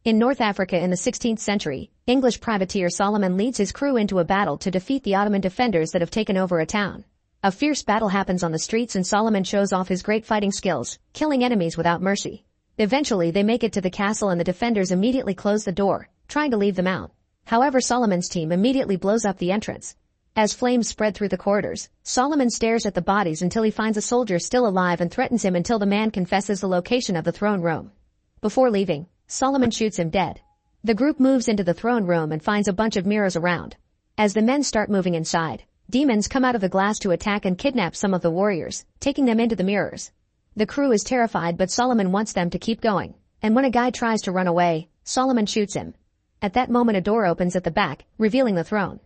In North Africa in the 16th century, English privateer Solomon leads his crew into a battle to defeat the Ottoman defenders that have taken over a town. A fierce battle happens on the streets and Solomon shows off his great fighting skills, killing enemies without mercy. Eventually they make it to the castle and the defenders immediately close the door, trying to leave them out. However, Solomon's team immediately blows up the entrance. As flames spread through the corridors, Solomon stares at the bodies until he finds a soldier still alive and threatens him until the man confesses the location of the throne room. Before leaving, Solomon shoots him dead. The group moves into the throne room and finds a bunch of mirrors around. As the men start moving inside, demons come out of the glass to attack and kidnap some of the warriors, taking them into the mirrors. The crew is terrified, but Solomon wants them to keep going, and when a guy tries to run away, Solomon shoots him. At that moment a door opens at the back, revealing the throne.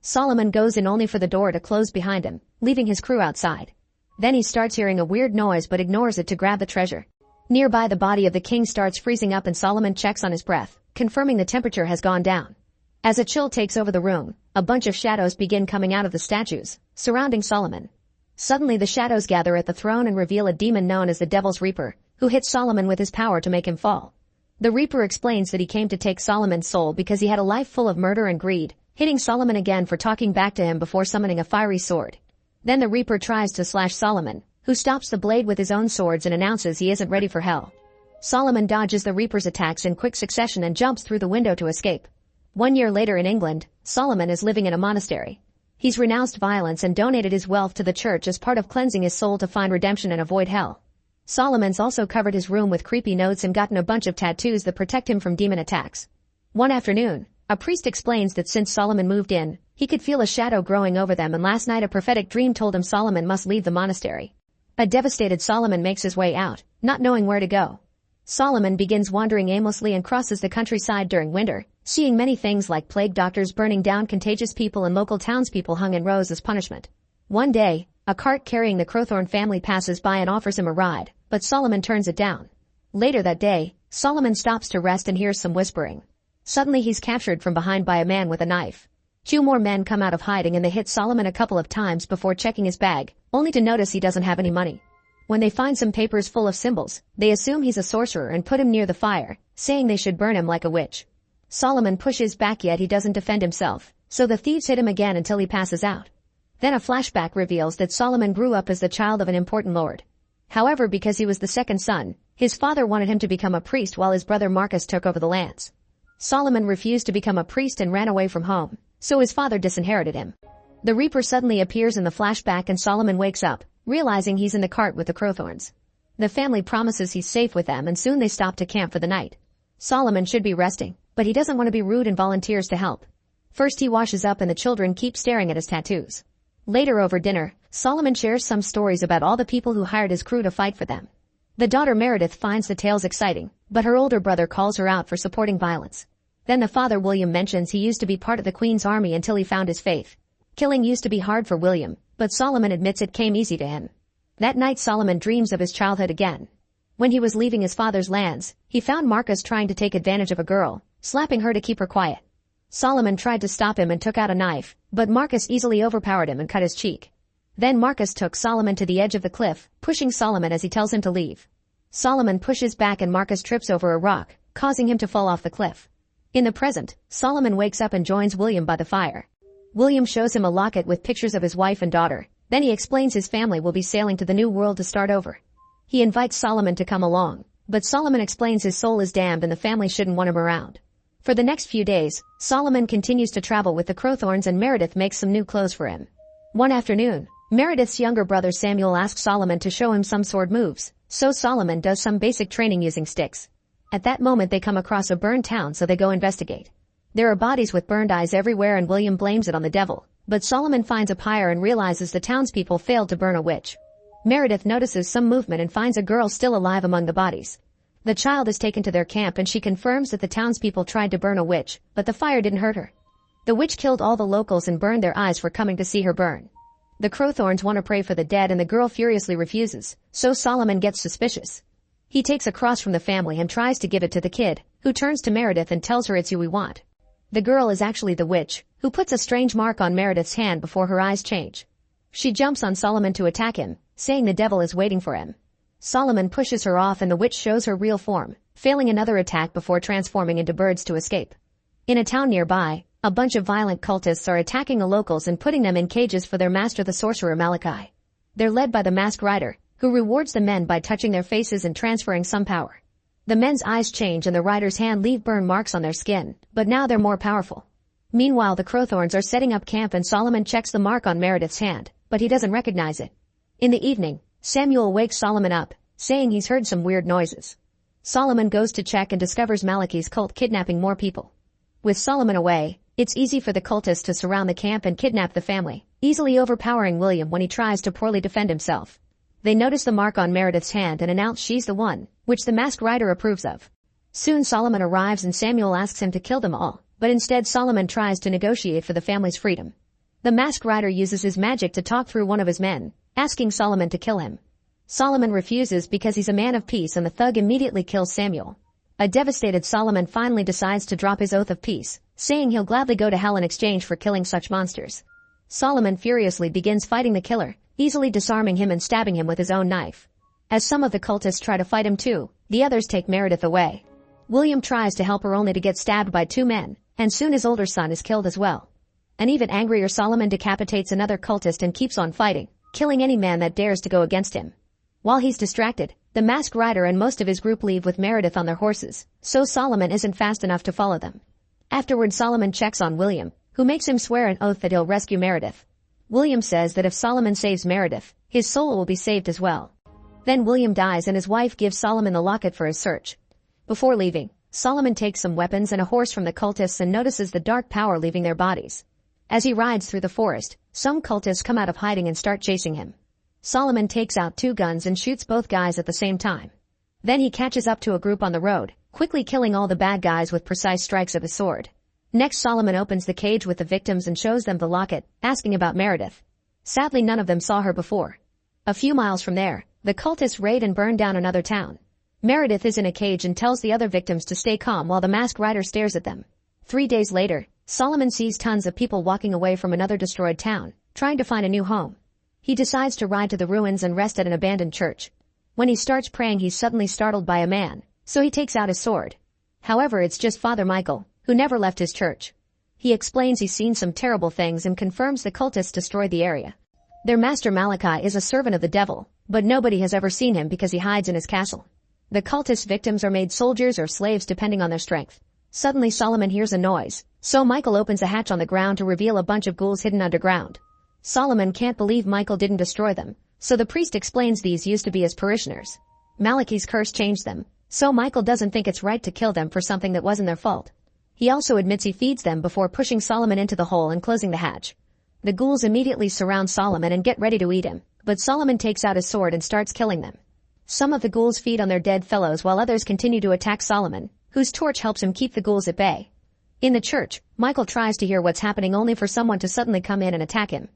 Solomon goes in only for the door to close behind him, leaving his crew outside. Then he starts hearing a weird noise but ignores it to grab the treasure. Nearby the body of the king starts freezing up and Solomon checks on his breath, confirming the temperature has gone down. As a chill takes over the room, a bunch of shadows begin coming out of the statues, surrounding Solomon. Suddenly the shadows gather at the throne and reveal a demon known as the Devil's Reaper, who hits Solomon with his power to make him fall. The Reaper explains that he came to take Solomon's soul because he had a life full of murder and greed, hitting Solomon again for talking back to him before summoning a fiery sword. Then the Reaper tries to slash Solomon, who stops the blade with his own swords and announces he isn't ready for hell. Solomon dodges the Reaper's attacks in quick succession and jumps through the window to escape. 1 year later in England, Solomon is living in a monastery. He's renounced violence and donated his wealth to the church as part of cleansing his soul to find redemption and avoid hell. Solomon's also covered his room with creepy notes and gotten a bunch of tattoos that protect him from demon attacks. One afternoon, a priest explains that since Solomon moved in, he could feel a shadow growing over them, and last night a prophetic dream told him Solomon must leave the monastery. A devastated Solomon makes his way out, not knowing where to go. Solomon begins wandering aimlessly and crosses the countryside during winter, seeing many things like plague doctors burning down contagious people and local townspeople hung in rows as punishment. One day, a cart carrying the Crowthorne family passes by and offers him a ride, but Solomon turns it down. Later that day, Solomon stops to rest and hears some whispering. Suddenly he's captured from behind by a man with a knife. 2 more men come out of hiding and they hit Solomon a couple of times before checking his bag, only to notice he doesn't have any money. When they find some papers full of symbols, they assume he's a sorcerer and put him near the fire, saying they should burn him like a witch. Solomon pushes back, yet he doesn't defend himself, so the thieves hit him again until he passes out. Then a flashback reveals that Solomon grew up as the child of an important lord. However, because he was the second son, his father wanted him to become a priest while his brother Marcus took over the lands. Solomon refused to become a priest and ran away from home, so his father disinherited him. The Reaper suddenly appears in the flashback and Solomon wakes up, realizing he's in the cart with the Crowthorns. The family promises he's safe with them and soon they stop to camp for the night. Solomon should be resting, but he doesn't want to be rude and volunteers to help. First he washes up and the children keep staring at his tattoos. Later over dinner, Solomon shares some stories about all the people who hired his crew to fight for them. The daughter Meredith finds the tales exciting, but her older brother calls her out for supporting violence. Then the father William mentions he used to be part of the Queen's army until he found his faith. Killing used to be hard for William, but Solomon admits it came easy to him. That night Solomon dreams of his childhood again. When he was leaving his father's lands, he found Marcus trying to take advantage of a girl, slapping her to keep her quiet. Solomon tried to stop him and took out a knife, but Marcus easily overpowered him and cut his cheek. Then Marcus took Solomon to the edge of the cliff, pushing Solomon as he tells him to leave. Solomon pushes back and Marcus trips over a rock, causing him to fall off the cliff. In the present, Solomon wakes up and joins William by the fire. William shows him a locket with pictures of his wife and daughter. Then he explains his family will be sailing to the New World to start over. He invites Solomon to come along, but Solomon explains his soul is damned and the family shouldn't want him around. For the next few days, Solomon continues to travel with the Crowthorns and Meredith makes some new clothes for him. One afternoon, Meredith's younger brother Samuel asks Solomon to show him some sword moves, so Solomon does some basic training using sticks. At that moment they come across a burned town, so they go investigate. There are bodies with burned eyes everywhere and William blames it on the devil, but Solomon finds a pyre and realizes the townspeople failed to burn a witch. Meredith notices some movement and finds a girl still alive among the bodies. The child is taken to their camp and she confirms that the townspeople tried to burn a witch, but the fire didn't hurt her. The witch killed all the locals and burned their eyes for coming to see her burn. The Crowthorns want to pray for the dead and the girl furiously refuses, so Solomon gets suspicious. He takes a cross from the family and tries to give it to the kid, who turns to Meredith and tells her it's you we want. The girl is actually the witch, who puts a strange mark on Meredith's hand before her eyes change. She jumps on Solomon to attack him, saying the devil is waiting for him. Solomon pushes her off and the witch shows her real form, failing another attack before transforming into birds to escape. In a town nearby, a bunch of violent cultists are attacking the locals and putting them in cages for their master the sorcerer Malachi. They're led by the masked rider, who rewards the men by touching their faces and transferring some power. The men's eyes change and the rider's hand leave burn marks on their skin, but now they're more powerful. Meanwhile, the Crowthorns are setting up camp and Solomon checks the mark on Meredith's hand, but he doesn't recognize it. In the evening, Samuel wakes Solomon up, saying he's heard some weird noises. Solomon goes to check and discovers Malachi's cult kidnapping more people. With Solomon away, it's easy for the cultists to surround the camp and kidnap the family, easily overpowering William when he tries to poorly defend himself. They notice the mark on Meredith's hand and announce she's the one, which the masked rider approves of. Soon Solomon arrives and Samuel asks him to kill them all, but instead Solomon tries to negotiate for the family's freedom. The masked rider uses his magic to talk through one of his men, asking Solomon to kill him. Solomon refuses because he's a man of peace and the thug immediately kills Samuel. A devastated Solomon finally decides to drop his oath of peace, saying he'll gladly go to hell in exchange for killing such monsters. Solomon furiously begins fighting the killer, easily disarming him and stabbing him with his own knife. As some of the cultists try to fight him too, the others take Meredith away. William tries to help her only to get stabbed by two men, and soon his older son is killed as well. An even angrier Solomon decapitates another cultist and keeps on fighting, killing any man that dares to go against him. While he's distracted, the masked rider and most of his group leave with Meredith on their horses, so Solomon isn't fast enough to follow them. Afterward, Solomon checks on William, who makes him swear an oath that he'll rescue Meredith. William says that if Solomon saves Meredith, his soul will be saved as well. Then William dies and his wife gives Solomon the locket for his search. Before leaving, Solomon takes some weapons and a horse from the cultists and notices the dark power leaving their bodies. As he rides through the forest, some cultists come out of hiding and start chasing him. Solomon takes out two guns and shoots both guys at the same time. Then he catches up to a group on the road, quickly killing all the bad guys with precise strikes of his sword. Next, Solomon opens the cage with the victims and shows them the locket, asking about Meredith. Sadly, none of them saw her before. A few miles from there, the cultists raid and burn down another town. Meredith is in a cage and tells the other victims to stay calm while the masked rider stares at them. 3 days later, Solomon sees tons of people walking away from another destroyed town, trying to find a new home. He decides to ride to the ruins and rest at an abandoned church. When he starts praying, he's suddenly startled by a man, so he takes out his sword. However, it's just Father Michael, who never left his church. He explains he's seen some terrible things and confirms the cultists destroyed the area. Their master Malachi is a servant of the devil, but nobody has ever seen him because he hides in his castle. The cultist victims are made soldiers or slaves depending on their strength. Suddenly Solomon hears a noise, so Michael opens a hatch on the ground to reveal a bunch of ghouls hidden underground. Solomon can't believe Michael didn't destroy them, so the priest explains these used to be his parishioners. Malachi's curse changed them, so Michael doesn't think it's right to kill them for something that wasn't their fault. He also admits he feeds them before pushing Solomon into the hole and closing the hatch. The ghouls immediately surround Solomon and get ready to eat him, but Solomon takes out his sword and starts killing them. Some of the ghouls feed on their dead fellows while others continue to attack Solomon, whose torch helps him keep the ghouls at bay. In the church, Michael tries to hear what's happening only for someone to suddenly come in and attack him.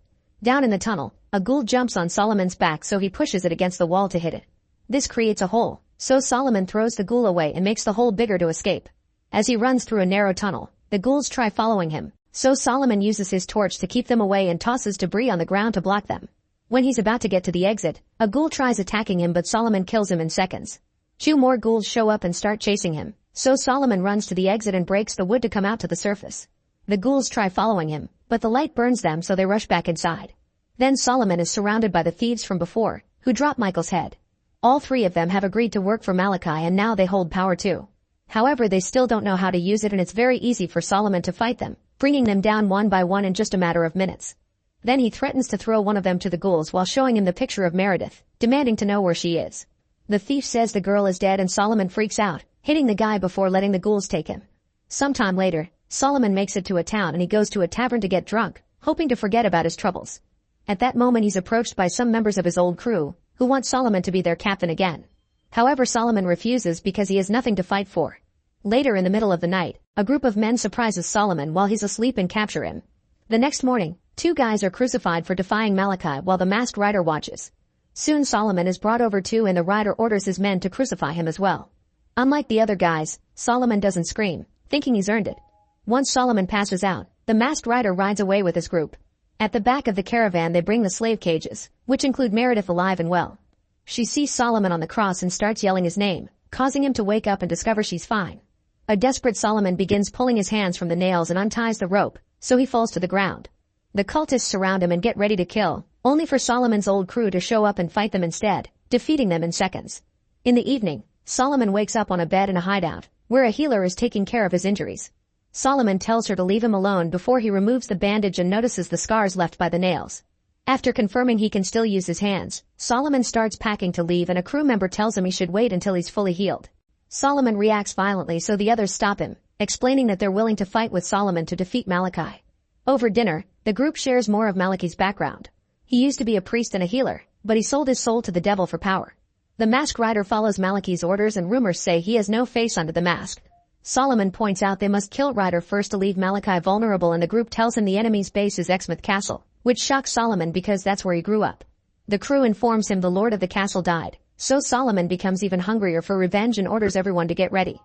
Down in the tunnel, a ghoul jumps on Solomon's back, so he pushes it against the wall to hit it. This creates a hole, so Solomon throws the ghoul away and makes the hole bigger to escape. As he runs through a narrow tunnel, the ghouls try following him, so Solomon uses his torch to keep them away and tosses debris on the ground to block them. When he's about to get to the exit, a ghoul tries attacking him, but Solomon kills him in seconds. 2 more ghouls show up and start chasing him, so Solomon runs to the exit and breaks the wood to come out to the surface. The ghouls try following him, but the light burns them, so they rush back inside. Then Solomon is surrounded by the thieves from before, who drop Michael's head. All 3 of them have agreed to work for Malachi and now they hold power too. However, they still don't know how to use it, and it's very easy for Solomon to fight them, bringing them down one by one in just a matter of minutes. Then he threatens to throw one of them to the ghouls while showing him the picture of Meredith, demanding to know where she is. The thief says the girl is dead and Solomon freaks out, hitting the guy before letting the ghouls take him. Sometime later, Solomon makes it to a town and he goes to a tavern to get drunk, hoping to forget about his troubles. At that moment he's approached by some members of his old crew, who want Solomon to be their captain again. However, Solomon refuses because he has nothing to fight for. Later in the middle of the night, a group of men surprises Solomon while he's asleep and capture him. The next morning, 2 guys are crucified for defying Malachi while the masked rider watches. Soon Solomon is brought over too, and the rider orders his men to crucify him as well. Unlike the other guys, Solomon doesn't scream, thinking he's earned it. Once Solomon passes out, the masked rider rides away with his group. At the back of the caravan they bring the slave cages, which include Meredith alive and well. She sees Solomon on the cross and starts yelling his name, causing him to wake up and discover she's fine. A desperate Solomon begins pulling his hands from the nails and unties the rope, so he falls to the ground. The cultists surround him and get ready to kill, only for Solomon's old crew to show up and fight them instead, defeating them in seconds. In the evening, Solomon wakes up on a bed in a hideout, where a healer is taking care of his injuries. Solomon tells her to leave him alone before he removes the bandage and notices the scars left by the nails. After confirming he can still use his hands, Solomon starts packing to leave and a crew member tells him he should wait until he's fully healed. Solomon reacts violently so the others stop him, explaining that they're willing to fight with Solomon to defeat Malachi. Over dinner, the group shares more of Malachi's background. He used to be a priest and a healer, but he sold his soul to the devil for power. The masked rider follows Malachi's orders and rumors say he has no face under the mask. Solomon points out they must kill Ryder first to leave Malachi vulnerable and the group tells him the enemy's base is Exmouth Castle, which shocks Solomon because that's where he grew up. The crew informs him the lord of the castle died, so Solomon becomes even hungrier for revenge and orders everyone to get ready.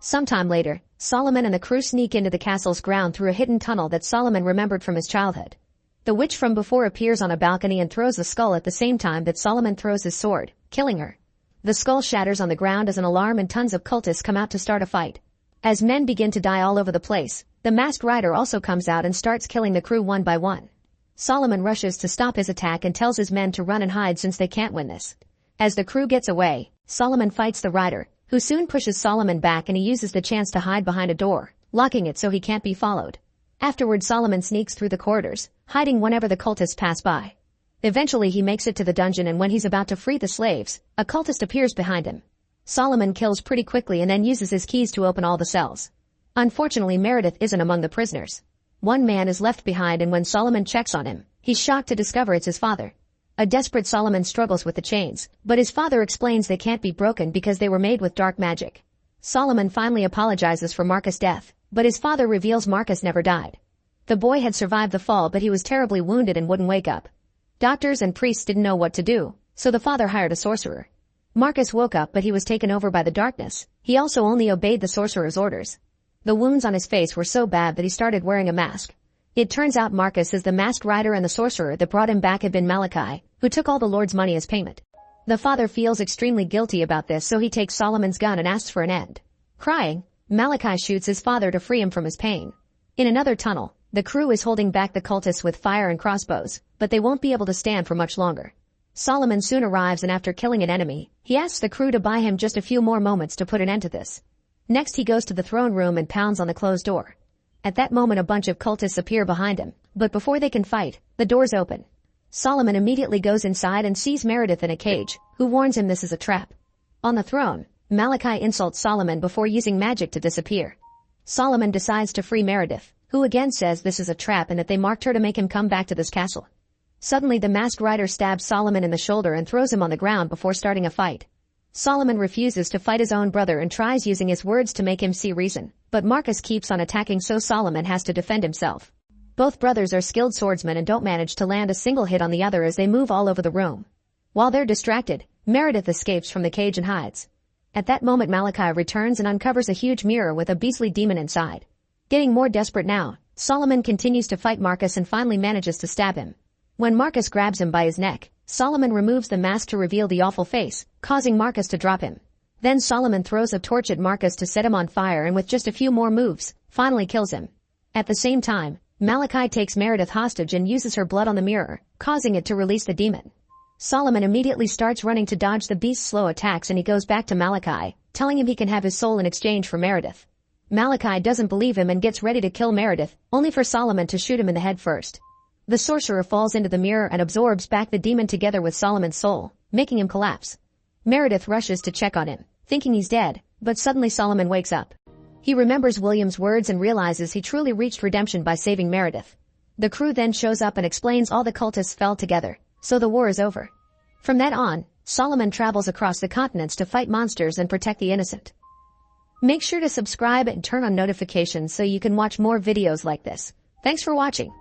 Sometime later, Solomon and the crew sneak into the castle's ground through a hidden tunnel that Solomon remembered from his childhood. The witch from before appears on a balcony and throws the skull at the same time that Solomon throws his sword, killing her. The skull shatters on the ground as an alarm and tons of cultists come out to start a fight. As men begin to die all over the place, the masked rider also comes out and starts killing the crew one by one. Solomon rushes to stop his attack and tells his men to run and hide since they can't win this. As the crew gets away, Solomon fights the rider, who soon pushes Solomon back and he uses the chance to hide behind a door, locking it so he can't be followed. Afterward Solomon sneaks through the corridors, hiding whenever the cultists pass by. Eventually he makes it to the dungeon and when he's about to free the slaves, a cultist appears behind him. Solomon kills pretty quickly and then uses his keys to open all the cells. Unfortunately Meredith isn't among the prisoners. One man is left behind and when Solomon checks on him, he's shocked to discover it's his father. A desperate Solomon struggles with the chains, but his father explains they can't be broken because they were made with dark magic. Solomon finally apologizes for Marcus' death, but his father reveals Marcus never died. The boy had survived the fall but he was terribly wounded and wouldn't wake up. Doctors and priests didn't know what to do, so the father hired a sorcerer. Marcus woke up but he was taken over by the darkness. He also only obeyed the sorcerer's orders. The wounds on his face were so bad that he started wearing a mask. It turns out Marcus is the masked rider and the sorcerer that brought him back had been Malachi, who took all the Lord's money as payment. The father feels extremely guilty about this so he takes Solomon's gun and asks for an end. Crying, Malachi shoots his father to free him from his pain. In another tunnel, the crew is holding back the cultists with fire and crossbows, but they won't be able to stand for much longer. Solomon soon arrives and after killing an enemy, he asks the crew to buy him just a few more moments to put an end to this. Next he goes to the throne room and pounds on the closed door. At that moment a bunch of cultists appear behind him, but before they can fight, the doors open. Solomon immediately goes inside and sees Meredith in a cage, who warns him this is a trap. On the throne, Malachi insults Solomon before using magic to disappear. Solomon decides to free Meredith, who again says this is a trap and that they marked her to make him come back to this castle. Suddenly the masked rider stabs Solomon in the shoulder and throws him on the ground before starting a fight. Solomon refuses to fight his own brother and tries using his words to make him see reason, but Marcus keeps on attacking so Solomon has to defend himself. Both brothers are skilled swordsmen and don't manage to land a single hit on the other as they move all over the room. While they're distracted, Meredith escapes from the cage and hides. At that moment Malachi returns and uncovers a huge mirror with a beastly demon inside. Getting more desperate now, Solomon continues to fight Marcus and finally manages to stab him. When Marcus grabs him by his neck, Solomon removes the mask to reveal the awful face, causing Marcus to drop him. Then Solomon throws a torch at Marcus to set him on fire and with just a few more moves, finally kills him. At the same time, Malachi takes Meredith hostage and uses her blood on the mirror, causing it to release the demon. Solomon immediately starts running to dodge the beast's slow attacks and he goes back to Malachi, telling him he can have his soul in exchange for Meredith. Malachi doesn't believe him and gets ready to kill Meredith, only for Solomon to shoot him in the head first. The sorcerer falls into the mirror and absorbs back the demon together with Solomon's soul, making him collapse. Meredith rushes to check on him, thinking he's dead, but suddenly Solomon wakes up. He remembers William's words and realizes he truly reached redemption by saving Meredith. The crew then shows up and explains all the cultists fell together, so the war is over. From that on, Solomon travels across the continents to fight monsters and protect the innocent. Make sure to subscribe and turn on notifications so you can watch more videos like this. Thanks for watching.